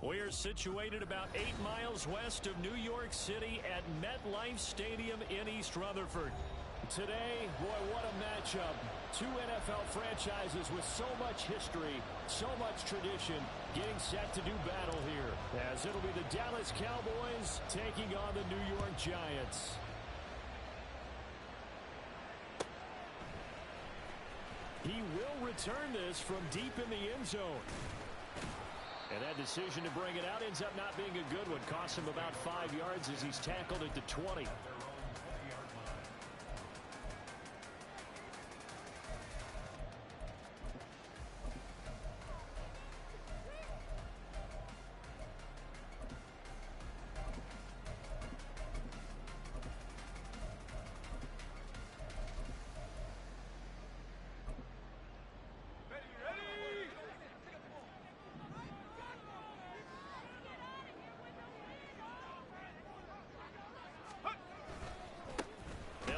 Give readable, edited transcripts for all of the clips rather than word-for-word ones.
We are situated about 8 miles west of New York City at MetLife Stadium in East Rutherford. Today, boy, what a matchup. Two NFL franchises with so much history, so much tradition, getting set to do battle here, as it'll be the Dallas Cowboys taking on the New York Giants. He will return this from deep in the end zone. And that decision to bring it out ends up not being a good one. Costs him about 5 yards as he's tackled at the 20.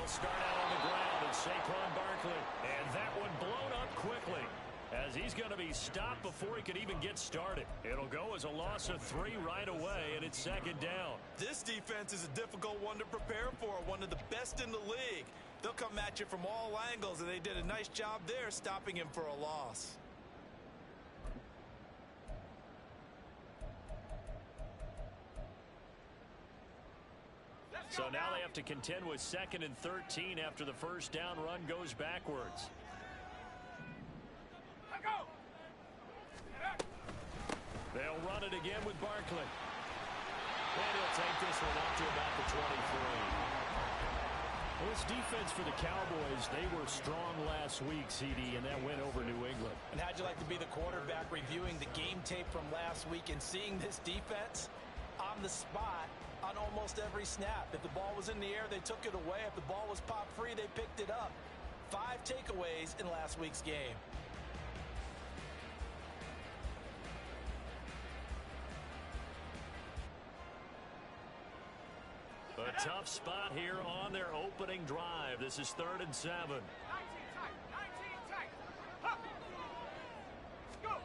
Start out on the ground, and Saquon Barkley. And that one blown up quickly, as he's going to be stopped before he can even get started. It'll go as a loss of 3 right away, and it's second down. This defense is a difficult one to prepare for, one of the best in the league. They'll come at you from all angles, and they did a nice job there stopping him for a loss. So now they have to contend with 2nd and 13 after the first down run goes backwards. They'll run it again with Barkley. And he'll take this one up to about the 23. Well, this defense for the Cowboys, they were strong last week, CD, and that went over New England. And how'd you like to be the quarterback reviewing the game tape from last week and seeing this defense on the spot on almost every snap? If the ball was in the air, they took it away. If the ball was popped free, they picked it up. 5 takeaways in last week's game. A tough spot here on their opening drive. This is 3rd and 7. 19 tight. Go.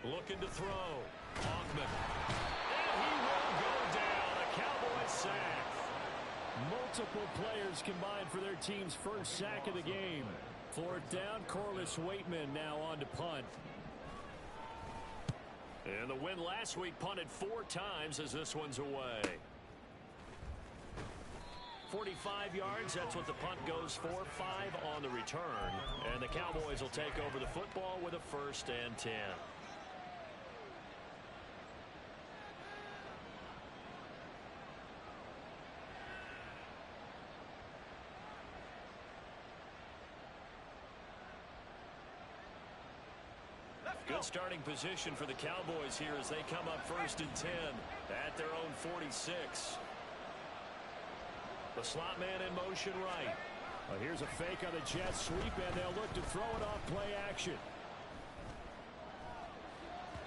Looking to throw. Hoffman. And he will go down. A Cowboys sack. Multiple players combined for their team's first sack of the game. 4th down, Corliss Waitman now on to punt. And the win last week punted 4 times as this one's away. 45 yards, that's what the punt goes for. 5 on the return. And the Cowboys will take over the football with a 1st and 10. Good starting position for the Cowboys here as they come up 1st and 10 at their own 46. The slot man in motion right. Well, here's a fake on the jet sweep, and they'll look to throw it off play action.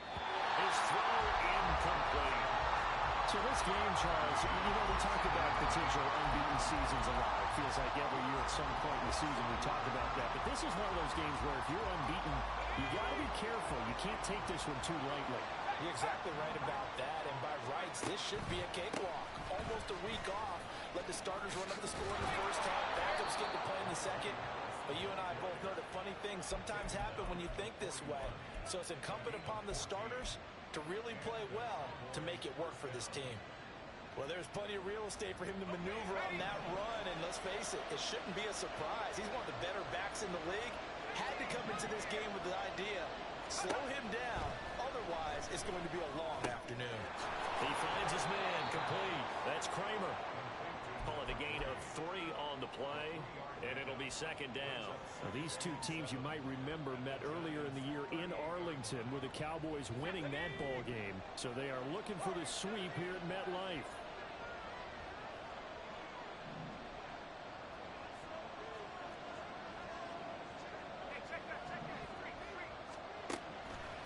His throw incomplete. So this game, Charles, you know, we talk about potential unbeaten seasons a lot. It feels like every year at some point in the season we talk about that. But this is one of those games where if you're unbeaten, you got to be careful. You can't take this one too lightly. You're exactly right about that. And by rights, this should be a cakewalk. Almost a week off. Let the starters run up the score in the first half. Backups get to play in the second. But you and I both know that funny things sometimes happen when you think this way. So it's incumbent upon the starters to really play well to make it work for this team. Well, there's plenty of real estate for him to maneuver on that run. And let's face it, it shouldn't be a surprise. He's one of the better backs in the league. Had to come into this game with the idea, slow him down. Otherwise, it's going to be a long afternoon. He finds his man complete. That's Kramer. Call it a gain of 3 on the play, and it'll be 2nd down. Now, these two teams you might remember met earlier in the year in Arlington with the Cowboys winning that ball game. So they are looking for the sweep here at MetLife.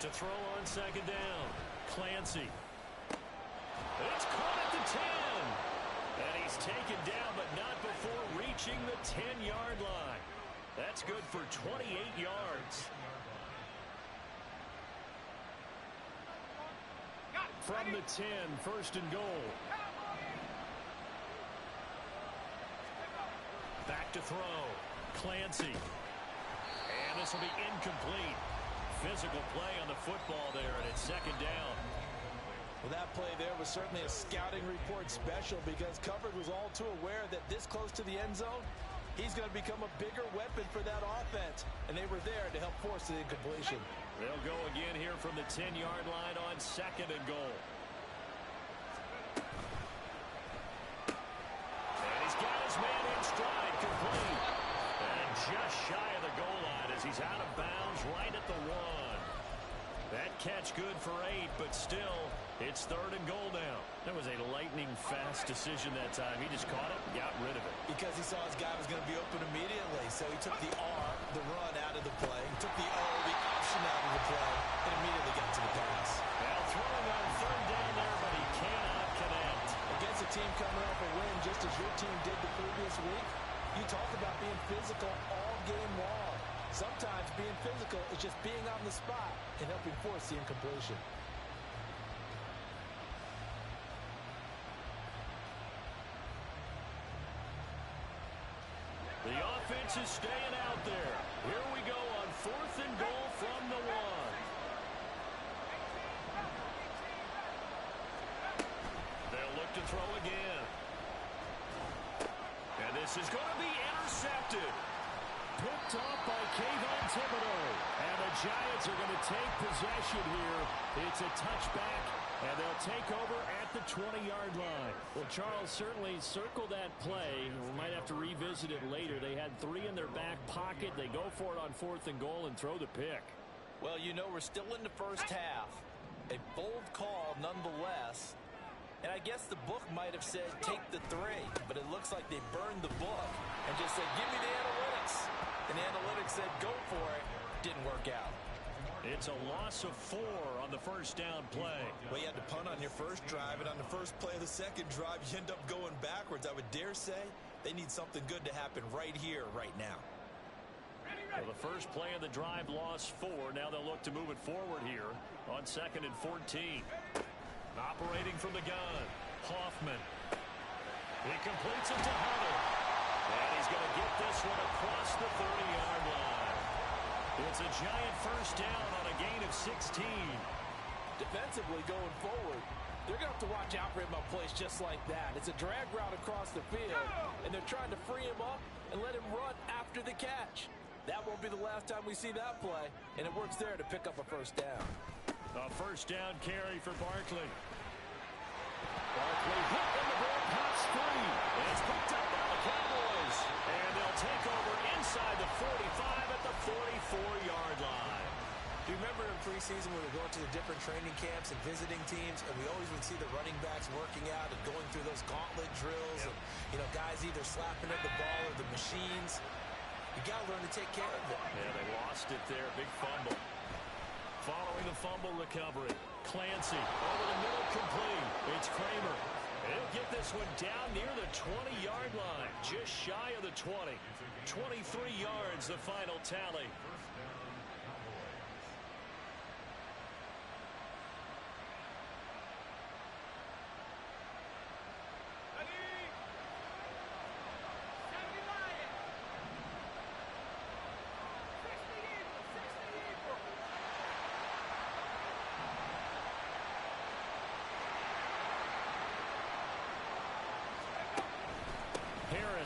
To throw on 2nd down, Clancy. It's caught at the 10. And he's taken down, but not before reaching the 10-yard line. That's good for 28 yards. from the 10, first and goal. Back to throw. Clancy. And this will be incomplete. Physical play on the football there, and it's second down. Well, that play there was certainly a scouting report special because coverage was all too aware that this close to the end zone, he's going to become a bigger weapon for that offense, and they were there to help force the incompletion. They'll go again here from the 10-yard line on second and goal. And he's got his man in stride, complete. And just shy of the goal line as he's out of bounds right at the 1. That catch good for 8, but still, it's third and goal now. That was a lightning-fast decision that time. He just caught it and got rid of it. Because he saw his guy was going to be open immediately, so he took the R, the run, out of the play. He took the O, the option, out of the play, and immediately got to the pass. Now throwing on third down there, but he cannot connect. Against a team coming off a win, just as your team did the previous week, you talk about being physical all game long. Sometimes being physical is just being on the spot and helping force the incompletion. The offense is staying out there. Here we go on fourth and goal from the 1. They'll look to throw again. And this is going to be intercepted. Picked off by Kayvon Thibodeau. And the Giants are going to take possession here. It's a touchback, and they'll take over at the 20-yard line. Well, Charles, certainly circle that play. We might have to revisit it later. They had 3 in their back pocket. They go for it on fourth and goal and throw the pick. Well, you know, we're still in the first half. A bold call nonetheless. And I guess the book might have said take the 3, but it looks like they burned the book and just said, give me the analytics. And the analytics said, go for it. Didn't work out. It's a loss of 4 on the first down play. Well, you had to punt on your first drive, and on the first play of the second drive, you end up going backwards. I would dare say they need something good to happen right here, right now. Well, the first play of the drive lost 4. Now they'll look to move it forward here on second and 14. Operating from the gun, Hoffman. He completes it to Hunter. And he's going to get this one across the 30-yard line. It's a giant first down on a gain of 16. Defensively going forward, they're going to have to watch out for him on plays just like that. It's a drag route across the field, and they're trying to free him up and let him run after the catch. That won't be the last time we see that play, and it works there to pick up a first down. A first down carry for Barkley. Barkley hit in the ball past 3. And it's picked up by the Cowboys. And they'll take over inside the 45 at the 44-yard line. Do you remember in preseason when we were going to the different training camps and visiting teams, and we always would see the running backs working out and going through those gauntlet drills, and, you know, guys either slapping at the ball or the machines. You got to learn to take care of it. Yeah, they lost it there. Big fumble. Following the fumble recovery, Clancy over the middle, complete. It's Kramer. He'll get this one down near the 20-yard line, just shy of the 20. 23 yards, the final tally.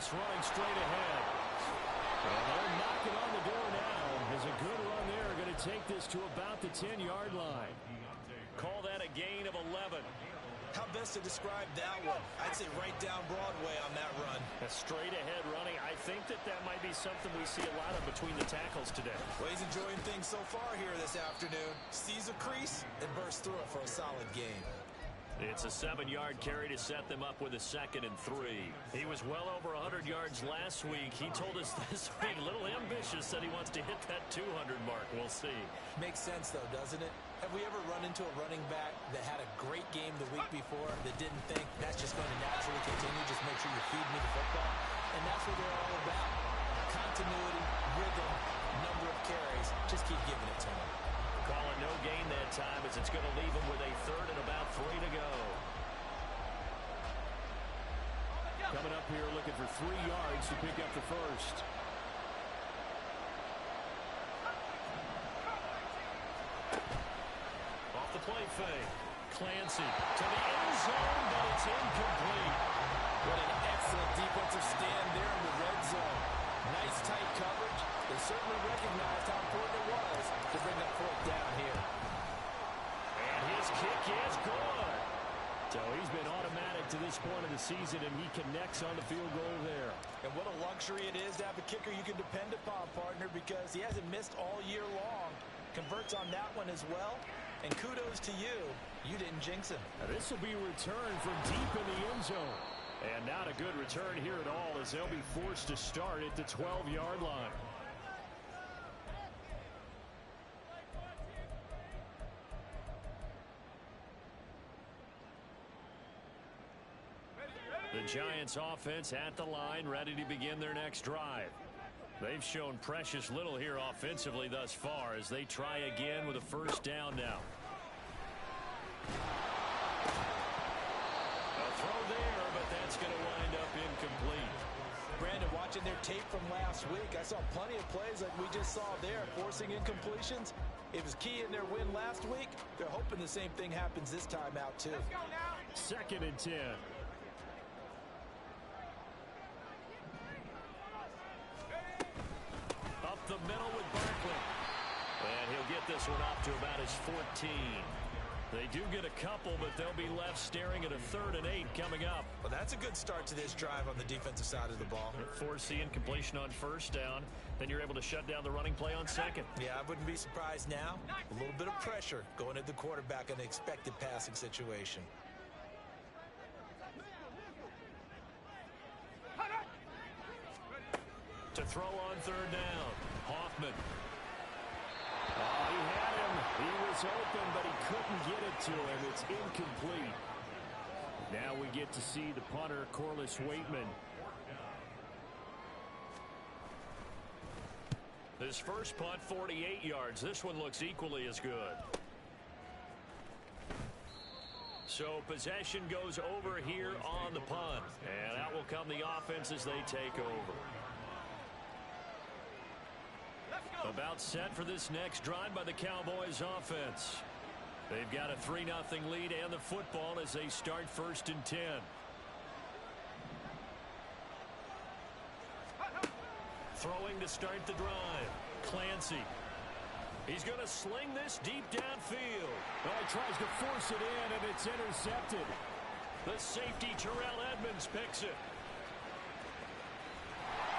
Running straight ahead. And they're knocking on the door now. There's a good run there. Going to take this to about the 10-yard line. Call that a gain of 11. How best to describe that one? I'd say right down Broadway on that run. A straight ahead running. I think that might be something we see a lot of between the tackles today. Well, he's enjoying things so far here this afternoon. Sees a crease and bursts through it for a solid gain. It's a 7-yard carry to set them up with a second and 3. He was well over 100 yards last week. He told us this week, a little ambitious, that he wants to hit that 200 mark. We'll see. Makes sense, though, doesn't it? Have we ever run into a running back that had a great game the week before that didn't think that's just going to naturally continue? Just make sure you feed me the football. And that's what they're all about. Continuity, rhythm, number of carries. Just keep giving it to him. Call it no gain that that time, as it's going to leave him with a third and about 3 to go. Coming up here looking for 3 yards to pick up the first. Off the play fake. Clancy to the end zone, but it's incomplete. What an excellent defensive stand there in the red zone. Nice tight coverage. They certainly recognized how important it was to bring that fourth down here. And his kick is good. So he's been automatic to this point of the season, and he connects on the field goal there. And what a luxury it is to have a kicker you can depend upon, partner, because he hasn't missed all year long. Converts on that one as well. And kudos to you. You didn't jinx him. Now this will be a return from deep in the end zone. And not a good return here at all, as they'll be forced to start at the 12-yard line. The Giants offense at the line, ready to begin their next drive. They've shown precious little here offensively thus far as they try again with a first down now. A throw there, but that's going to wind up incomplete. Brandon, watching their tape from last week, I saw plenty of plays like we just saw there, forcing incompletions. It was key in their win last week. They're hoping the same thing happens this time out, too. Let's go now. 2nd and 10. Up the middle with Barkley. And he'll get this one up to about his 14. They do get a couple, but they'll be left staring at a 3rd and 8 coming up. Well, that's a good start to this drive on the defensive side of the ball. Force the incompletion on first down. Then you're able to shut down the running play on second. Yeah, I wouldn't be surprised now. A little bit of pressure going at the quarterback in an expected passing situation. To throw on 3rd down. Hoffman. Oh, he had him. He was open, but he couldn't get it to him. It's incomplete. Now we get to see the punter, Corliss Waitman. His first punt, 48 yards. This one looks equally as good. So possession goes over here on the punt. And out will come the offense as they take over. About set for this next drive by the Cowboys offense. They've got a 3-0 lead and the football as they start 1st and 10. Throwing to start the drive. Clancy. He's going to sling this deep downfield. Oh, he tries to force it in, and it's intercepted. The safety, Terrell Edmonds, picks it.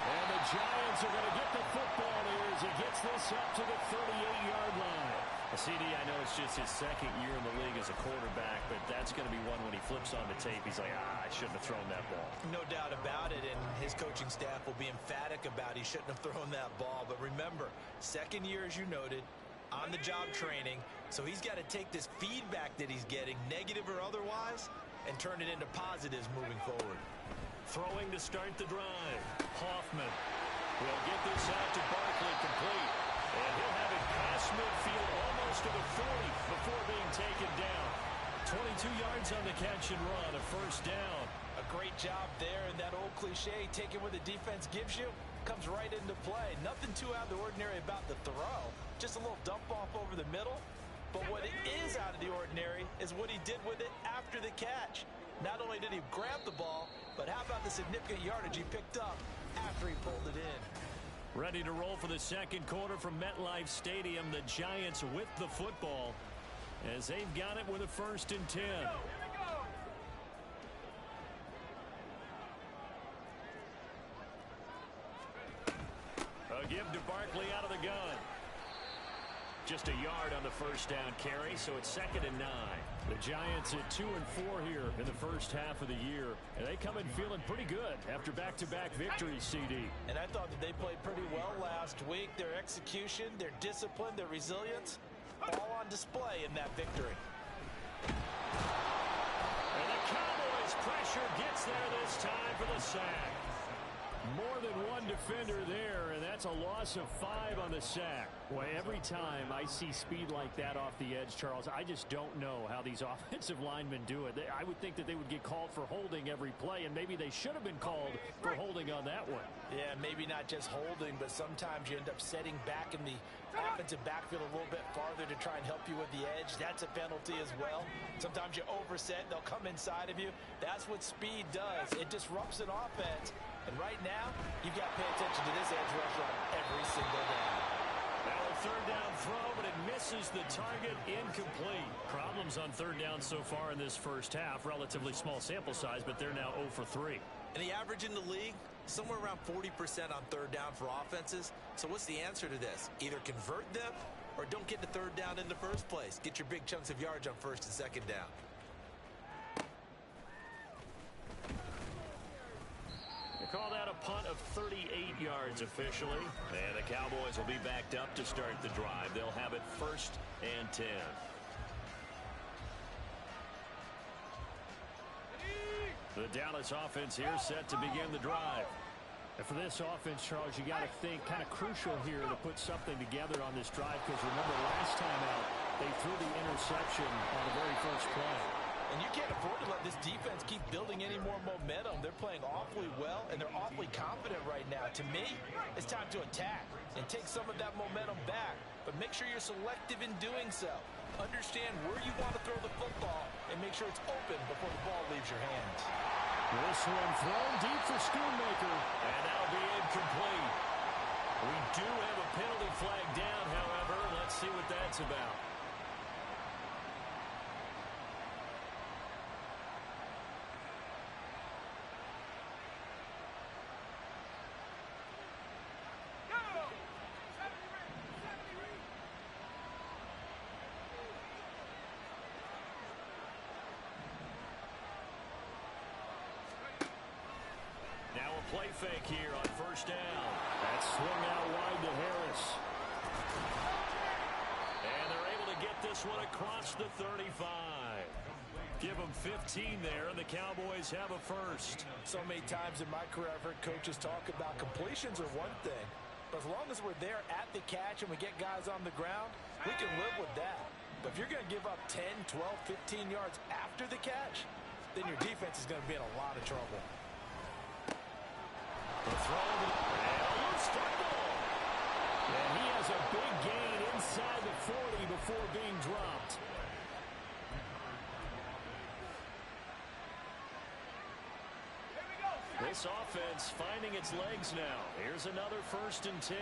And the Giants are going to get the football here as he gets this up to the 38-yard line. CD, I know it's just his 2nd year in the league as a quarterback, but that's going to be one when he flips on the tape. He's like, I shouldn't have thrown that ball. No doubt about it, and his coaching staff will be emphatic about he shouldn't have thrown that ball. But remember, 2nd year, as you noted, on-the-job training, so he's got to take this feedback that he's getting, negative or otherwise, and turn it into positives moving forward. Throwing to start the drive. Hoffman will get this out to Barkley, complete. And he'll have it past midfield almost to the 40 before being taken down. 22 yards on the catch and run, a first down. A great job there, and that old cliche, taking what the defense gives you, comes right into play. Nothing too out of the ordinary about the throw. Just a little dump off over the middle. But what is out of the ordinary is what he did with it after the catch. Not only did he grab the ball, but how about the significant yardage he picked up after he pulled it in? Ready to roll for the 2nd quarter from MetLife Stadium. The Giants with the football as they've got it with a 1st and 10. A give to Barkley out of the gun. Just a yard on the first down carry, so it's 2nd and 9. The Giants at 2 and 4 here in the first half of the year, and they come in feeling pretty good after back-to-back victories, CD. And I thought that they played pretty well last week. Their execution, their discipline, their resilience, all on display in that victory. And the Cowboys pressure gets there this time for the sack. More than one defender there, and that's a loss of 5 on the sack. Boy, every time I see speed like that off the edge, Charles, I just don't know how these offensive linemen do it. I would think that they would get called for holding every play, and maybe they should have been called for holding on that one. Yeah, maybe not just holding, but sometimes you end up setting back in the offensive backfield a little bit farther to try and help you with the edge. That's a penalty as well. Sometimes you overset, they'll come inside of you. That's what speed does. It disrupts an offense. And right now, you've got to pay attention to this edge rusher on every single down. Now a third down throw, but it misses the target, incomplete. Problems on third down so far in this first half. Relatively small sample size, but they're now 0 for 3. And the average in the league, somewhere around 40% on third down for offenses. So what's the answer to this? Either convert them or don't get the third down in the first place. Get your big chunks of yards on first and second down. Call that a punt of 38 yards officially. And the Cowboys will be backed up to start the drive. They'll have it 1st and 10. The Dallas offense here set to begin the drive. And for this offense, Charles, you got to think kind of crucial here to put something together on this drive, because remember last time out they threw the interception on the very first play. And you can't afford to let this defense keep building any more momentum. They're playing awfully well, and they're awfully confident right now. To me, it's time to attack and take some of that momentum back. But make sure you're selective in doing so. Understand where you want to throw the football and make sure it's open before the ball leaves your hands. This one thrown deep for Schoonmaker. And that'll be incomplete. We do have a penalty flag down, however. Let's see what that's about. Play fake here on first down. That swung out wide to Harris. And they're able to get this one across the 35. Give them 15 there, and the Cowboys have a first. So many times in my career, I've heard coaches talk about completions are one thing. But as long as we're there at the catch and we get guys on the ground, we can live with that. But if you're going to give up 10, 12, 15 yards after the catch, then your defense is going to be in a lot of trouble. The throw, and a loose football. And he has a big gain inside the 40 before being dropped. This offense finding its legs now. Here's another 1st and 10.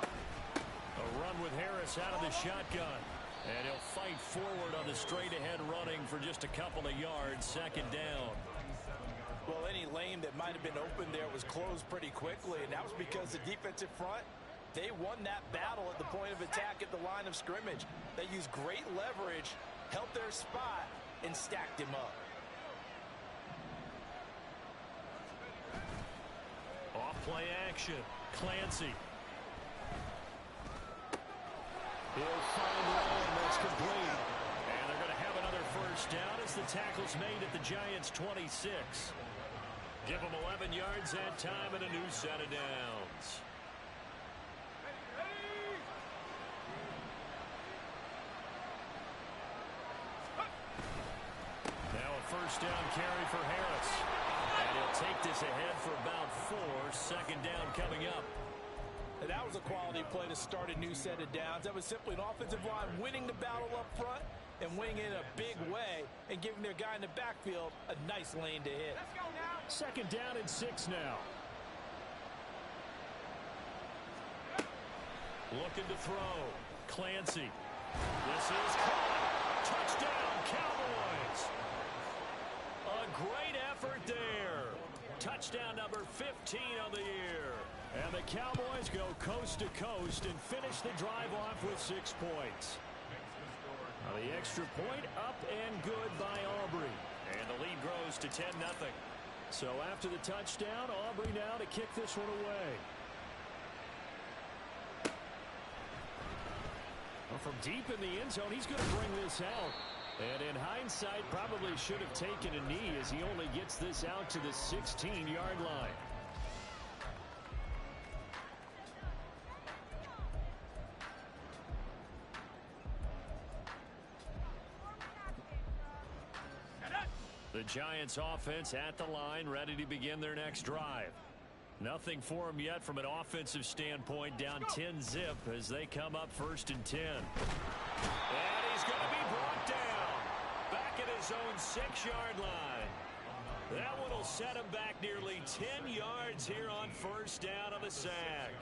A run with Harris out of the shotgun. And he'll fight forward on the straight-ahead running for just a couple of yards. 2nd down. Well, any lane that might have been open there was closed pretty quickly, and that was because the defensive front, they won that battle at the point of attack at the line of scrimmage. They used great leverage, held their spot, and stacked him up. Off play action. Clancy. He'll find one. That's complete. And they're going to have another first down as the tackle's made at the Giants' 26. Give them 11 yards that time and a new set of downs. Now a first down carry for Harris. And he'll take this ahead for about 4. 2nd down coming up. And that was a quality play to start a new set of downs. That was simply an offensive line winning the battle up front and winning in a big way and giving their guy in the backfield a nice lane to hit. Let's go now. 2nd down and 6 now. Looking to throw. Clancy. This is caught. Touchdown, Cowboys. A great effort there. Touchdown number 15 on the year. And the Cowboys go coast to coast and finish the drive off with 6 points. Now the extra point up and good by Aubrey. And the lead grows to 10-0. So after the touchdown, Aubrey now to kick this one away. Well, from deep in the end zone, he's going to bring this out. And in hindsight, probably should have taken a knee as he only gets this out to the 16-yard line. The Giants offense at the line, ready to begin their next drive. Nothing for them yet from an offensive standpoint, down 10-zip as they come up 1st and 10. And he's going to be brought down back at his own 6-yard line. That one will set him back nearly 10 yards here on 1st down on the sack.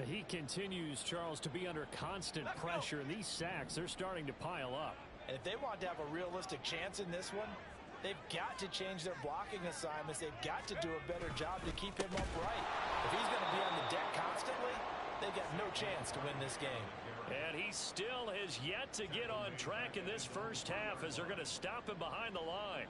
He continues, Charles, to be under constant pressure, and these sacks, they're starting to pile up. And if they want to have a realistic chance in this one, they've got to change their blocking assignments. They've got to do a better job to keep him upright. If he's going to be on the deck constantly, they've got no chance to win this game. And he still has yet to get on track in this first half as they're going to stop him behind the line.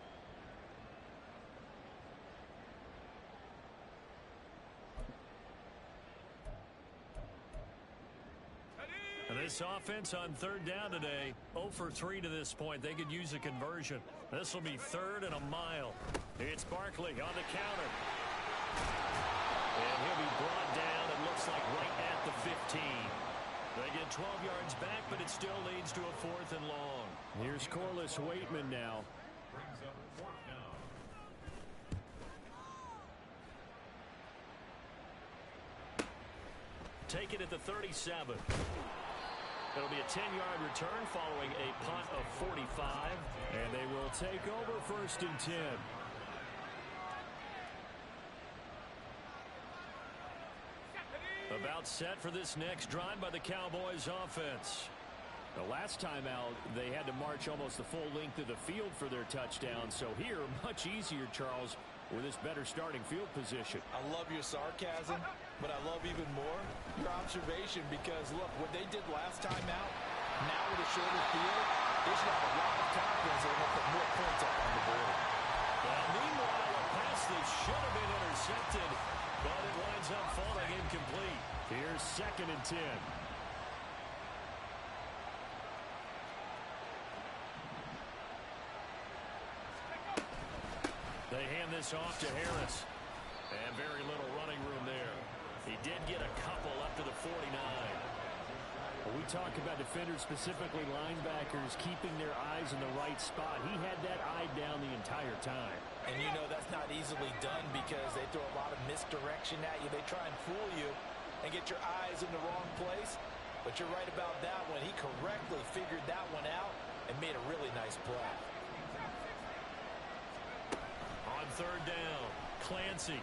And this offense on 3rd down today, 0 for 3 to this point. They could use a conversion. This will be 3rd and a mile. It's Barkley on the counter. And he'll be brought down, it looks like right at the 15. They get 12 yards back, but it still leads to a 4th and long. Here's Corliss Waitman now. Take it at the 37. It'll be a 10-yard return following a punt of 45. And they will take over 1st and 10. About set for this next drive by the Cowboys offense. The last time out, they had to march almost the full length of the field for their touchdown. So here, much easier, Charles, with this better starting field position. I love your sarcasm, but I love even more your observation because, look, what they did last time out, now with a shorter field, they should have a lot of confidence they're going to put more points up on the board. Well, meanwhile, a pass that should have been intercepted, but it winds up falling incomplete. Here's 2nd and 10. They hand this off to Harris. And very little running room there. He did get a couple up to the 49. When we talk about defenders, specifically linebackers, keeping their eyes in the right spot, he had that eye down the entire time. And you know that's not easily done because they throw a lot of misdirection at you. They try and fool you and get your eyes in the wrong place. But you're right about that one. He correctly figured that one out and made a really nice play. On 3rd down, Clancy.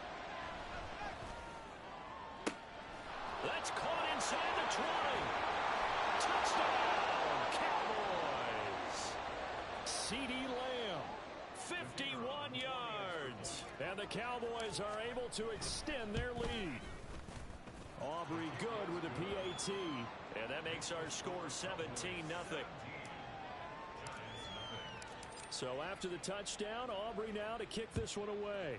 That's caught inside the 20. Touchdown, Cowboys. CeeDee Lamb, 51 yards. And the Cowboys are able to extend their lead. Aubrey good with a PAT. And that makes our score 17-0. So after the touchdown, Aubrey now to kick this one away.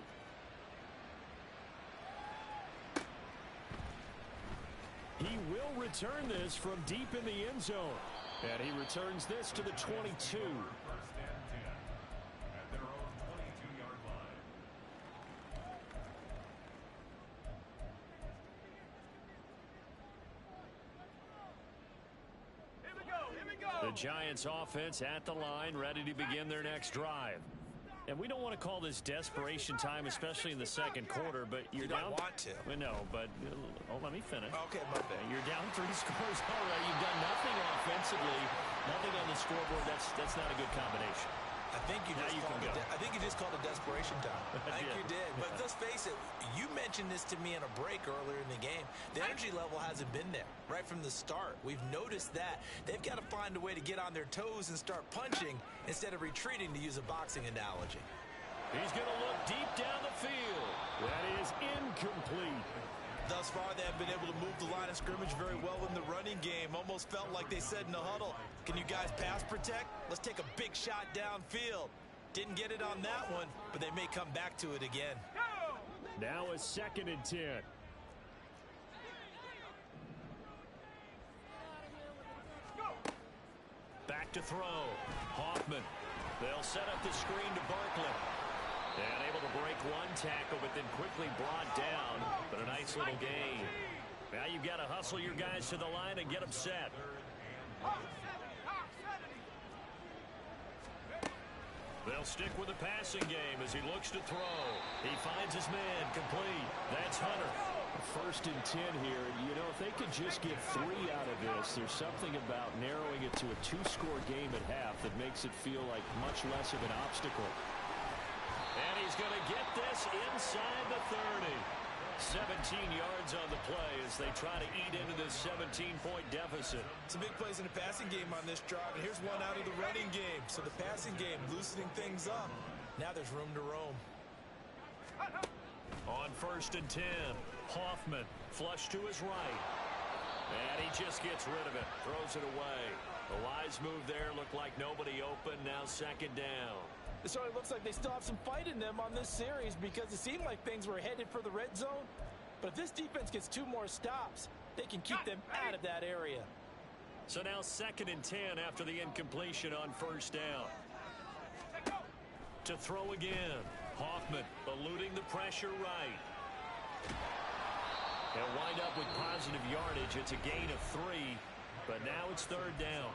He will return this from deep in the end zone. And he returns this to the 22. The Giants offense at the line, ready to begin their next drive. And we don't want to call this desperation time, especially in the second quarter, but you're down. You don't want to. No, but let me finish. Okay, my bad. You're down 3 scores already. You've done nothing offensively, nothing on the scoreboard. That's not a good combination. I think you just called it desperation time. I think you did. But let's face it, you mentioned this to me in a break earlier in the game. The energy level hasn't been there right from the start. We've noticed that. They've got to find a way to get on their toes and start punching instead of retreating, to use a boxing analogy. He's going to look deep down the field. That is incomplete. Thus far, they have been able to move the line of scrimmage very well in the running game. Almost felt like they said in the huddle, can you guys pass protect? Let's take a big shot downfield. Didn't get it on that one, but they may come back to it again. Now a 2nd and 10. Back to throw. Hoffman. They'll set up the screen to Barkley. And able to break one tackle, but then quickly brought down. But a nice little gain. Now you've got to hustle your guys to the line and get them set. They'll stick with the passing game as he looks to throw. He finds his man complete. That's Hunter. 1st and 10 here. You know, if they could just get 3 out of this, there's something about narrowing it to a 2-score game at half that makes it feel like much less of an obstacle. And he's going to get this inside the 30. 17 yards on the play as they try to eat into this 17-point deficit. Some big plays in the passing game on this drive, and here's one out of the running game. So the passing game loosening things up. Now there's room to roam. On 1st and 10, Hoffman flush to his right. And he just gets rid of it, throws it away. A wise move there, looked like nobody open, now 2nd down. It certainly looks like they still have some fight in them on this series because it seemed like things were headed for the red zone. But if this defense gets 2 more stops, they can keep them out of that area. So now 2nd and 10 after the incompletion on 1st down. To throw again. Hoffman eluding the pressure right. They'll wind up with positive yardage. It's a gain of 3, but now it's 3rd down.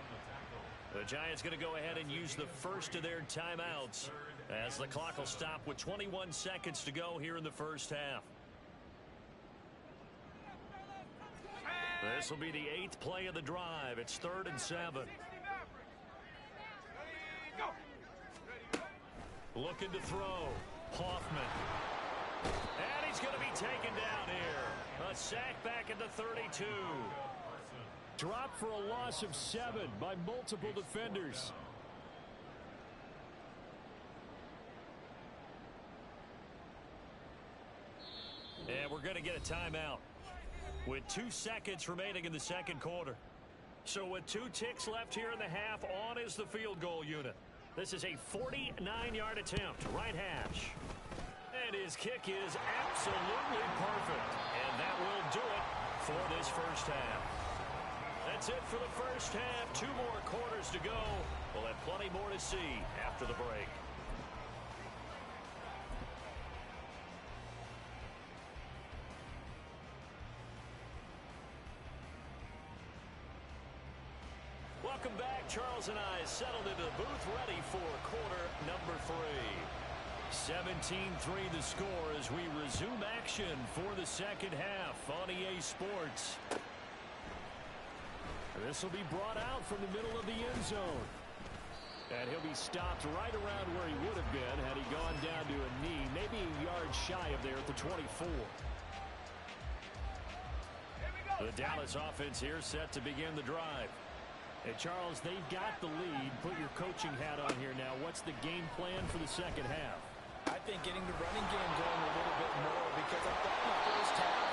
The Giants going to go ahead and use the first of their timeouts as the clock will stop with 21 seconds to go here in the 1st half. This will be the 8th play of the drive. It's 3rd and 7. Looking to throw. Hoffman. And he's going to be taken down here. A sack back at the 32. Dropped for a loss of 7 by multiple defenders. And we're going to get a timeout with 2 seconds remaining in the 2nd quarter. So with 2 ticks left here in the half, on is the field goal unit. This is a 49-yard attempt, right hash. And his kick is absolutely perfect. And that will do it for this 1st half. That's it for the 1st half. 2 more quarters to go. We'll have plenty more to see after the break. Welcome back. Charles and I settled into the booth ready for quarter number 3. 17-3 the score as we resume action for the 2nd half on EA Sports. This will be brought out from the middle of the end zone. And he'll be stopped right around where he would have been had he gone down to a knee, maybe a yard shy of there at the 24. The Dallas offense here set to begin the drive. And Charles, they've got the lead. Put your coaching hat on here now. What's the game plan for the 2nd half? I think getting the running game going a little bit more because I thought in the 1st half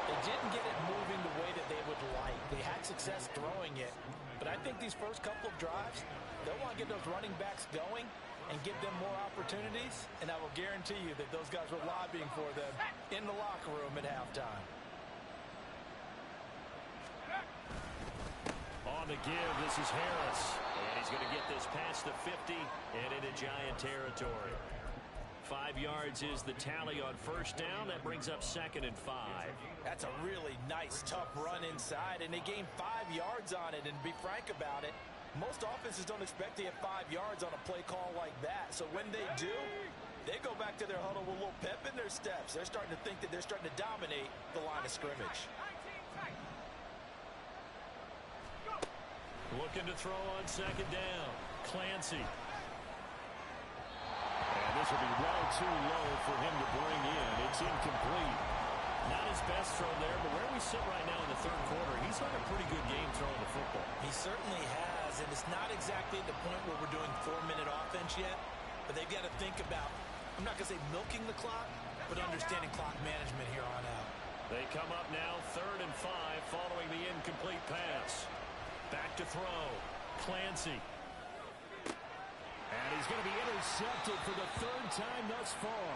they didn't get it moving the way that they would like. They had success throwing it. But I think these first couple of drives, they'll want to get those running backs going and give them more opportunities. And I will guarantee you that those guys were lobbying for them in the locker room at halftime. On the give, this is Harris. And he's going to get this past the 50 and into Giant territory. 5 yards is the tally on 1st down. That brings up 2nd and 5. That's a really nice, tough run inside, and they gained 5 yards on it. And to be frank about it, most offenses don't expect to get 5 yards on a play call like that. So when they do, they go back to their huddle with a little pep in their steps. They're starting to think that they're starting to dominate the line of scrimmage. Looking to throw on 2nd down. Clancy. And this will be well too low for him to bring in. It's incomplete. Not his best throw there, but where we sit right now in the 3rd quarter, he's had a pretty good game throwing the football. He certainly has, and it's not exactly at the point where we're doing 4-minute offense yet, but they've got to think about, I'm not going to say milking the clock, but understanding clock management here on out. They come up now 3rd and 5 following the incomplete pass. Back to throw. Clancy. And he's going to be intercepted for the 3rd time thus far.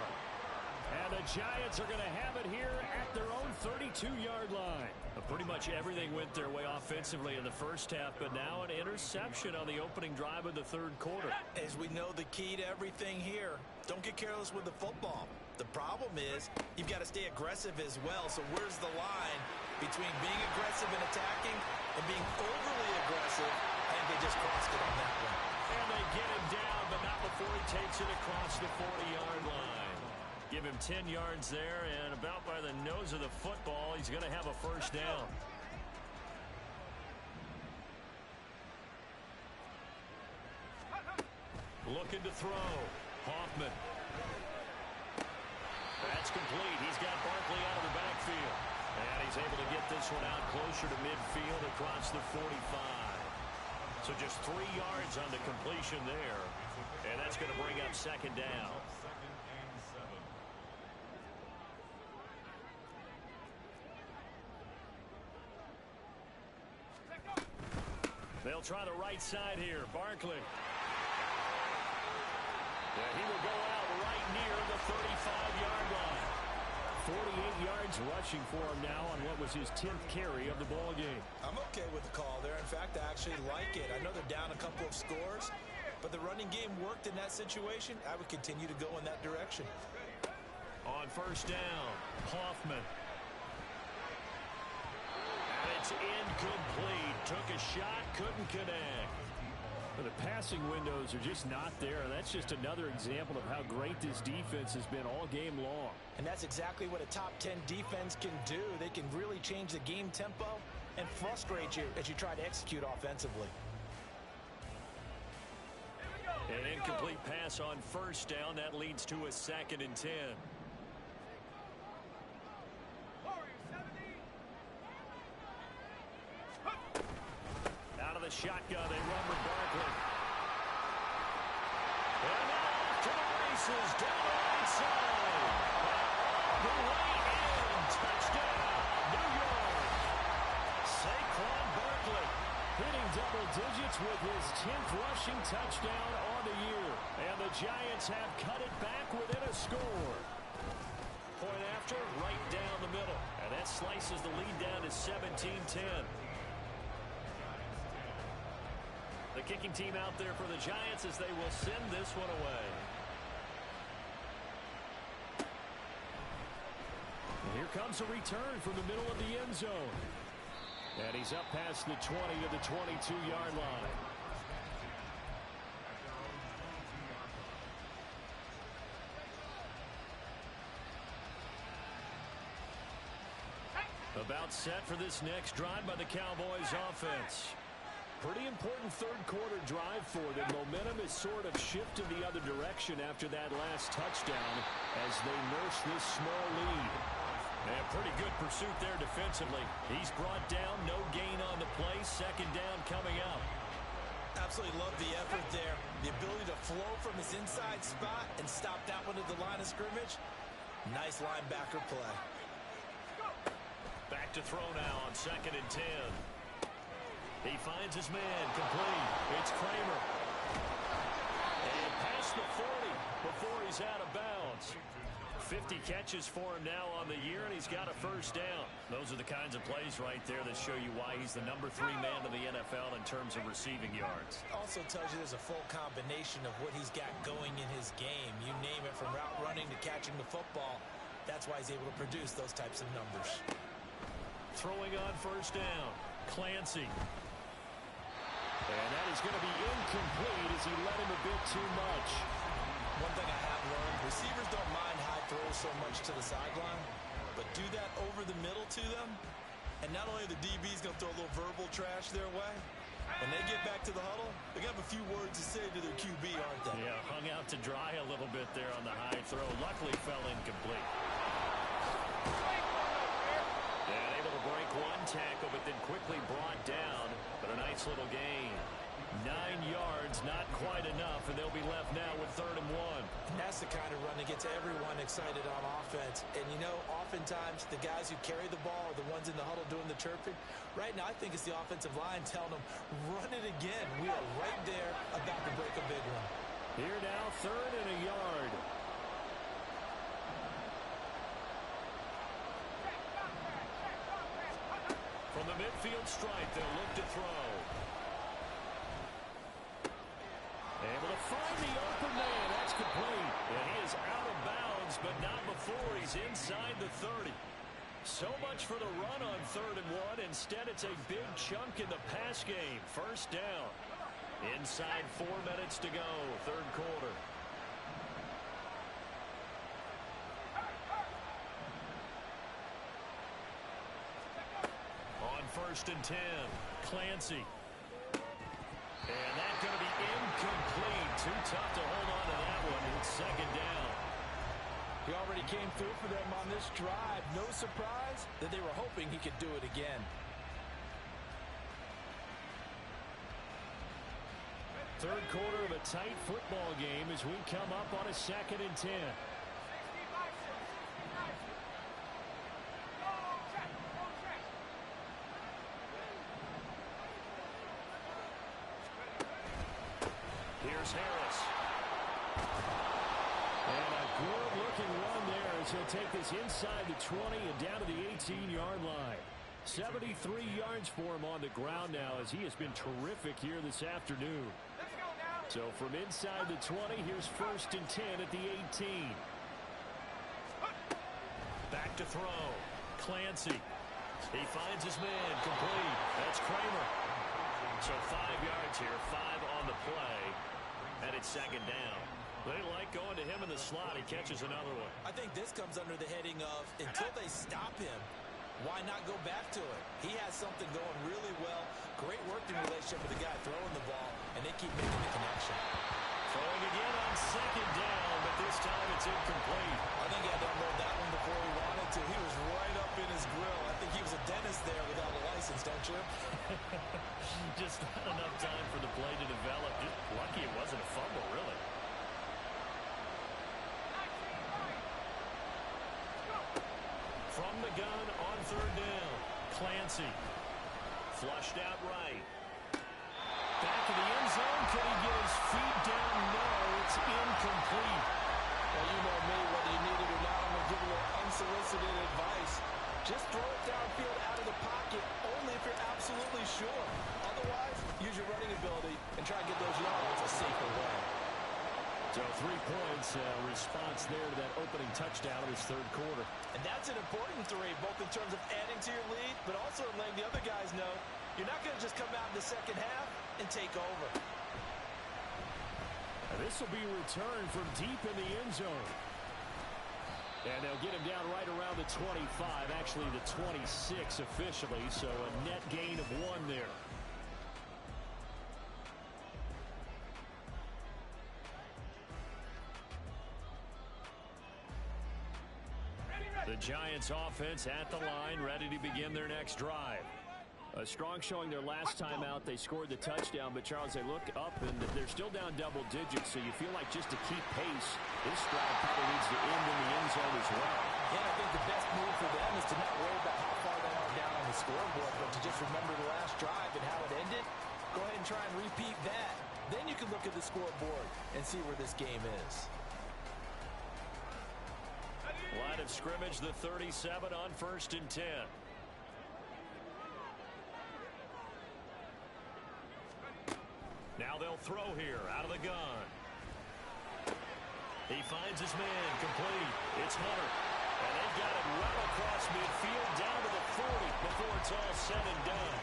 And the Giants are going to have it here at their own 32-yard line. Pretty much everything went their way offensively in the 1st half, but now an interception on the opening drive of the 3rd quarter. As we know, the key to everything here, don't get careless with the football. The problem is you've got to stay aggressive as well. So where's the line between being aggressive and attacking and being overly aggressive? I think they just crossed it on that one. And they get him down, but not before he takes it across the 40-yard line. Give him 10 yards there, and about by the nose of the football, he's going to have a first down. Looking to throw. Hoffman. That's complete. He's got Barkley out of the backfield. And he's able to get this one out closer to midfield across the 45. So just 3 yards on the completion there. And that's going to bring up second down. They'll try the right side here. Barkley. Yeah, he will go out right near the 35-yard line. 48 yards rushing for him now on what was his 10th carry of the ball game. I'm okay with the call there. In fact, I actually like it. I know they're down a couple of scores, but the running game worked in that situation. I would continue to go in that direction. On first down, Hoffman. And it's incomplete. Took a shot, couldn't connect. The passing windows are just not there. That's just another example of how great this defense has been all game long. And that's exactly what a top 10 defense can do. They can really change the game tempo and frustrate you as you try to execute offensively. An incomplete pass on first down. That leads to a 2nd and 10. Out of the shotgun, they run with Barkley. And off to the races, down the right side. The way in, touchdown, New York. Saquon Barkley Hitting double digits with his 10th rushing touchdown on the year. And the Giants have cut it back within a score. point after, right down the middle. And that slices the lead down to 17-10. The kicking team out there for the Giants as they will send this one away. And here comes a return from the middle of the end zone. And he's up past the 20 of the 22-yard line. About set for this next drive by the Cowboys offense. Pretty important third quarter drive for them. Momentum is sort of shifted the other direction after that last touchdown as they nurse this small lead. And pretty good pursuit there defensively. He's brought down, no gain on the play. Second down coming up. Absolutely love the effort there. The ability to flow from his inside spot and stop that one at the line of scrimmage. Nice linebacker play. Back to throw now on 2nd and 10. He finds his man, complete. It's Kramer. And past the 40 before he's out of bounds. 50 catches for him now on the year, and he's got a first down. Those are the kinds of plays right there that show you why he's the number 3 man in the NFL in terms of receiving yards. Also tells you there's a full combination of what he's got going in his game. You name it, from route running to catching the football. That's why he's able to produce those types of numbers. Throwing on first down, Clancy. And that is going to be incomplete as he let him a bit too much. One thing I have learned, receivers don't mind high throws so much to the sideline, but do that over the middle to them, and not only the DB's going to throw a little verbal trash their way, when they get back to the huddle, they got a few words to say to their QB, aren't they? Yeah, hung out to dry a little bit there on the high throw. Luckily fell incomplete. And able to break one tackle, but then quickly brought down. But a nice little gain. 9 yards, not quite enough, and they'll be left now with 3rd and 1. And that's the kind of run that gets everyone excited on offense. And, you know, oftentimes the guys who carry the ball are the ones in the huddle doing the chirping. Right now, I think it's the offensive line telling them, run it again. We are right there about to break a big one. Here now, 3rd and a yard. From the midfield stripe, they'll look to throw. Able to find the open man. That's complete. And he is out of bounds, but not before he's inside the 30. So much for the run on 3rd and 1. Instead, it's a big chunk in the pass game. First down. Inside 4 minutes to go, 3rd quarter. First and 10. Clancy. And that's going to be incomplete. Too tough to hold on to that one. It's second down. He already came through for them on this drive. No surprise that they were hoping he could do it again. Third quarter of a tight football game as we come up on a second and 10. Here's Harris. And a good-looking run there as he'll take this inside the 20 and down to the 18-yard line. 73 yards for him on the ground now as he has been terrific here this afternoon. So from inside the 20, here's first and 10 at the 18. Back to throw. Clancy. He finds his man. Complete. That's Kramer. So 5 yards here. 5 on the play. And it's second down. They like going to him in the slot. He catches another one. I think this comes under the heading of until they stop him, why not go back to it? He has something going really well. Great working relationship with the guy throwing the ball, and they keep making the connection. Throwing again on second down, but this time it's incomplete. I think he had to unload that one before he wanted to. He was right up in his grill. I think he was a dentist there without a license, don't you? Just not enough time for the play to develop. Just lucky it wasn't a fumble, really. From the gun on third down. Clancy. Flushed out right. Back to the end zone. Can he get his feet down? No, it's incomplete. Well, you know me, whether you need it or not, I'm going to give you a little unsolicited advice. Just throw it downfield out of the pocket, only if you're absolutely sure. Otherwise, use your running ability and try and get those yards a safer way. So 3 points response there to that opening touchdown of his third quarter. And that's an important 3, both in terms of adding to your lead, but also in letting the other guys know you're not going to just come out in the second half and take over. This will be returned from deep in the end zone. And they'll get him down right around the 25, actually the 26 officially, so a net gain of 1 there. The Giants offense at the line, ready to begin their next drive. A strong showing their last time out. They scored the touchdown, but Charles, they look up and they're still down double digits, so you feel like just to keep pace, this drive probably needs to end in the end zone as well. Yeah, I think the best move for them is to not worry about how far they are down on the scoreboard, but to just remember the last drive and how it ended. Go ahead and try and repeat that. Then you can look at the scoreboard and see where this game is. Line of scrimmage, the 37 on first and 10. Now they'll throw here out of the gun. He finds his man. Complete. It's Hunter. And they've got it well across midfield down to the 40 before it's all said and done.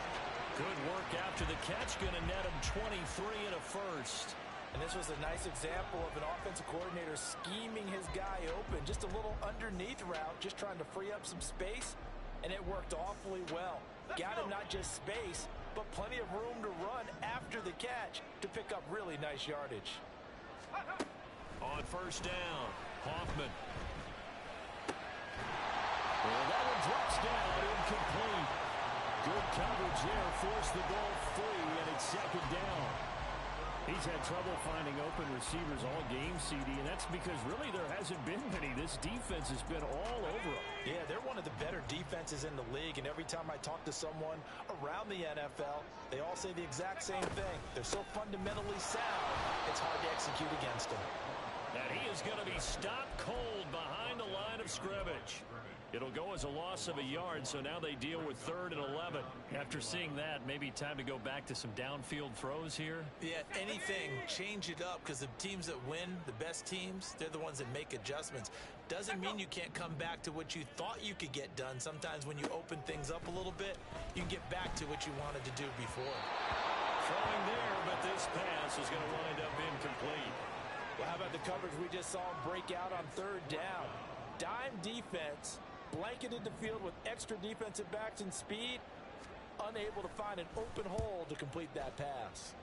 Good work after the catch. Going to net him 23 and a first. And this was a nice example of an offensive coordinator scheming his guy open. Just a little underneath route, just trying to free up some space. And it worked awfully well. Got him not just space, but plenty of room to run after the catch to pick up really nice yardage. On first down, Hoffman. Well, that one drops down, incomplete. Good coverage there, forced the ball free, and it's second down. He's had trouble finding open receivers all game, CD, and that's because really there hasn't been many. This defense has been all over them. Yeah, they're one of the better defenses in the league, and every time I talk to someone around the NFL, they all say the exact same thing. They're so fundamentally sound, it's hard to execute against them. And he is going to be stopped cold behind the line of scrimmage. It'll go as a loss of a yard, so now they deal with 3rd and 11. After seeing that, maybe time to go back to some downfield throws here. Yeah, anything, change it up, because the teams that win, the best teams, they're the ones that make adjustments. Doesn't mean you can't come back to what you thought you could get done. Sometimes when you open things up a little bit, you can get back to what you wanted to do before. Throwing there, but this pass is going to wind up incomplete. Well, how about the coverage we just saw him break out on 3rd down? Dime defense, blanketed the field with extra defensive backs and speed. unable to find an open hole to complete that pass.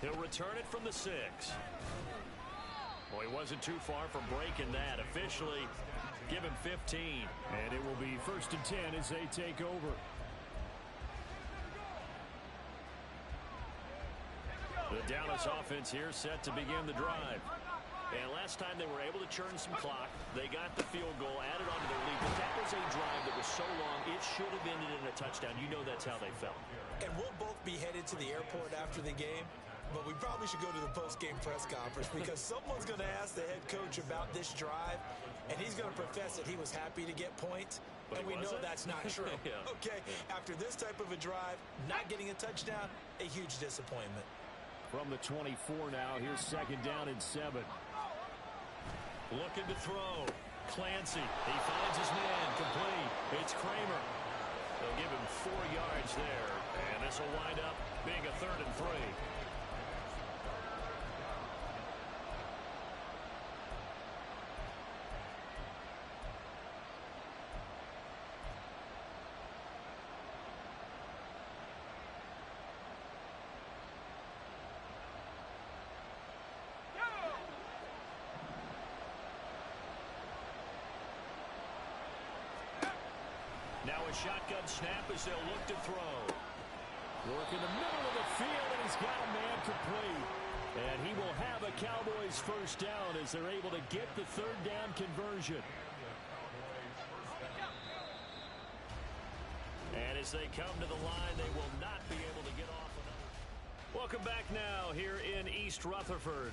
He'll return it from the 6. Well, he wasn't too far from breaking that. Officially, give him 15. And it will be 1st and 10 as they take over. The Dallas offense here set to begin the drive. And last time they were able to churn some clock, they got the field goal, added onto their lead. But that was a drive that was so long, it should have ended in a touchdown. You know that's how they felt. And we'll both be headed to the airport after the game, but we probably should go to the post-game press conference because someone's going to ask the head coach about this drive, and he's going to profess that he was happy to get points, and we know that's not true. Yeah. Okay, after this type of a drive, not getting a touchdown, a huge disappointment. From the 24 now, here's 2nd down and 7. Looking to throw. Clancy. He finds his man. Complete. It's Kramer. They'll give him 4 yards there. And this will wind up being a 3rd and 3. Now a shotgun snap as they'll look to throw. Work in the middle of the field, and he's got a man complete. And he will have a Cowboys 1st down as they're able to get the 3rd down conversion. And as they come to the line, they will not be able to get off another. Welcome back now here in East Rutherford.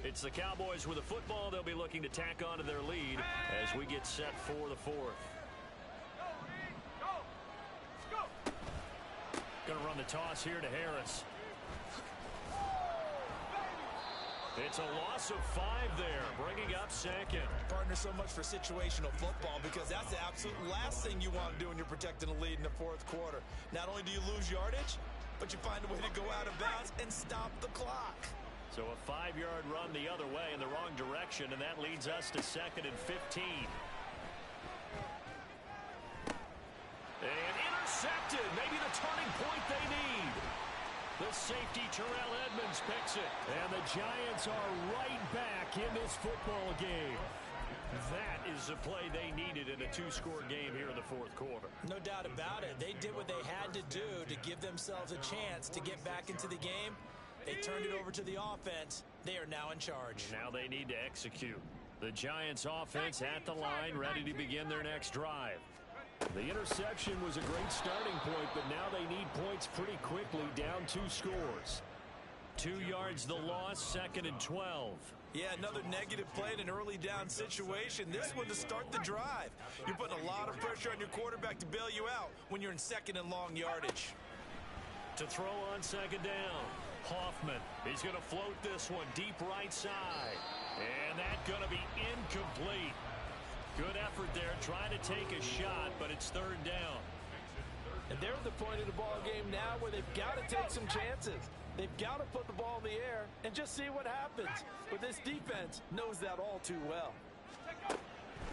It's the Cowboys with the football. They'll be looking to tack onto their lead as we get set for the 4th. Going to run the toss here to Harris. It's a loss of 5 there, bringing up 2nd. Partner, so much for situational football because that's the absolute last thing you want to do when you're protecting a lead in the 4th quarter. Not only do you lose yardage, but you find a way to go out of bounds and stop the clock. So a 5-yard run the other way in the wrong direction, and that leads us to 2nd and 15. And intercepted, maybe the turning point they need. The safety, Terrell Edmonds, picks it. And the Giants are right back in this football game. That is the play they needed in a 2-score game here in the 4th quarter. No doubt about it. They did what they had to do to give themselves a chance to get back into the game. They turned it over to the offense. They are now in charge. Now they need to execute. The Giants offense at the line, ready to begin their next drive. The interception was a great starting point, but now they need points pretty quickly, down 2 scores. 2 yards the loss, 2nd and 12. Yeah, another negative play in an early down situation. This one to start the drive. You're putting a lot of pressure on your quarterback to bail you out when you're in 2nd and long yardage. To throw on 2nd down, Hoffman. He's going to float this one deep right side. And that's going to be incomplete. Good effort there, trying to take a shot, but it's 3rd down. And they're at the point of the ball game now where they've got to take some chances. They've got to put the ball in the air and just see what happens. But this defense knows that all too well.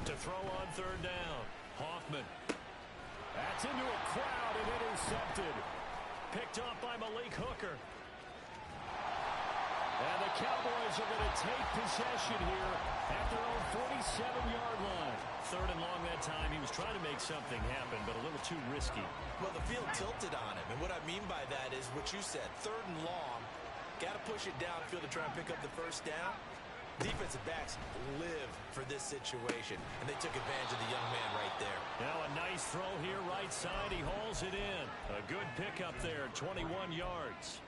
To throw on 3rd down, Hoffman. That's into a crowd and intercepted. Picked off by Malik Hooker. And the Cowboys are going to take possession here at their own 47-yard line. 3rd and long that time. He was trying to make something happen, but a little too risky. Well, the field tilted on him, and what I mean by that is what you said. 3rd and long, got to push it downfield to try and pick up the 1st down. Defensive backs live for this situation, and they took advantage of the young man right there. Now a nice throw here right side. He hauls it in. A good pickup there, 21 yards.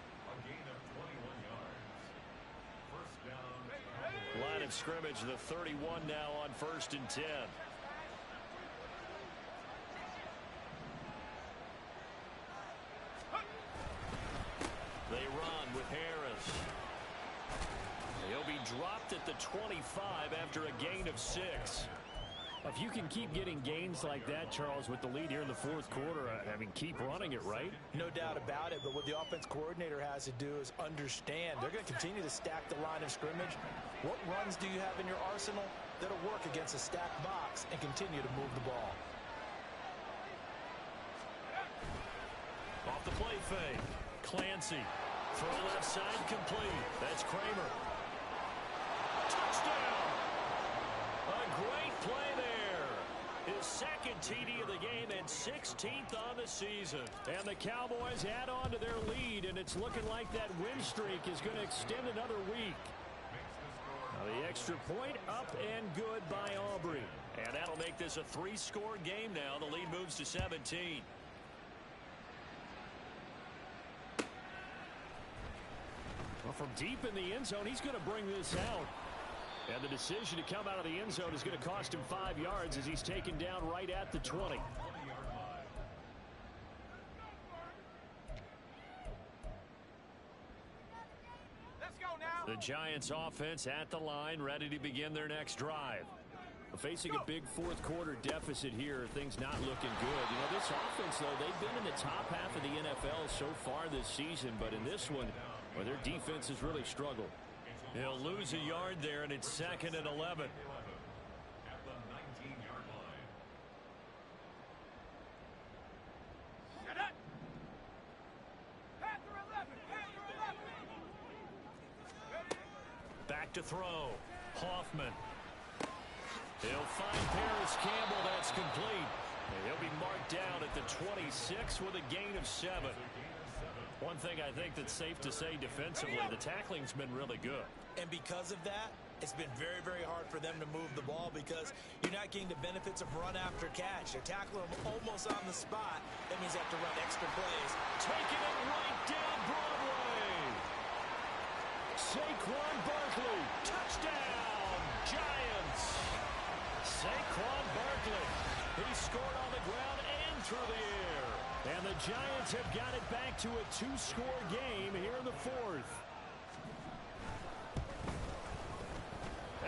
Line of scrimmage, the 31 now on 1st and 10. They run with Harris. He'll be dropped at the 25 after a gain of 6. If you can keep getting gains like that, Charles, with the lead here in the 4th quarter, I mean, keep running it, right? No doubt about it, but what the offense coordinator has to do is understand. They're going to continue to stack the line of scrimmage. What runs do you have in your arsenal that'll work against a stacked box and continue to move the ball? off the play fake. Clancy. Throw left side complete. That's Kramer. Touchdown! A great play there. His second TD of the game and 16th on the season. And the Cowboys add on to their lead, and it's looking like that win streak is going to extend another week. Now the extra point up and good by Aubrey. And that'll make this a 3-score game now. The lead moves to 17. Well, from deep in the end zone, he's going to bring this out. And the decision to come out of the end zone is going to cost him 5 yards as he's taken down right at the 20. Let's go now. The Giants offense at the line, ready to begin their next drive. Facing a big fourth-quarter deficit here, things not looking good. You know, this offense, though, they've been in the top half of the NFL so far this season, but in this one, well, their defense has really struggled. He'll lose a yard there, and it's 2nd and 11. At the 19-yard line. Set it. Panther 11. Panther 11. Back to throw. Hoffman. He'll find Paris Campbell. That's complete. And he'll be marked down at the 26 with a gain of 7. One thing I think that's safe to say defensively, the tackling's been really good. And because of that, it's been very, very hard for them to move the ball because you're not getting the benefits of run after catch. They're tackling them almost on the spot. That means they have to run extra plays. Taking it right down Broadway. Saquon Barkley. Touchdown, Giants. Saquon Barkley. He scored on the ground and through the air. And the Giants have got it back to a 2-score game here in the fourth.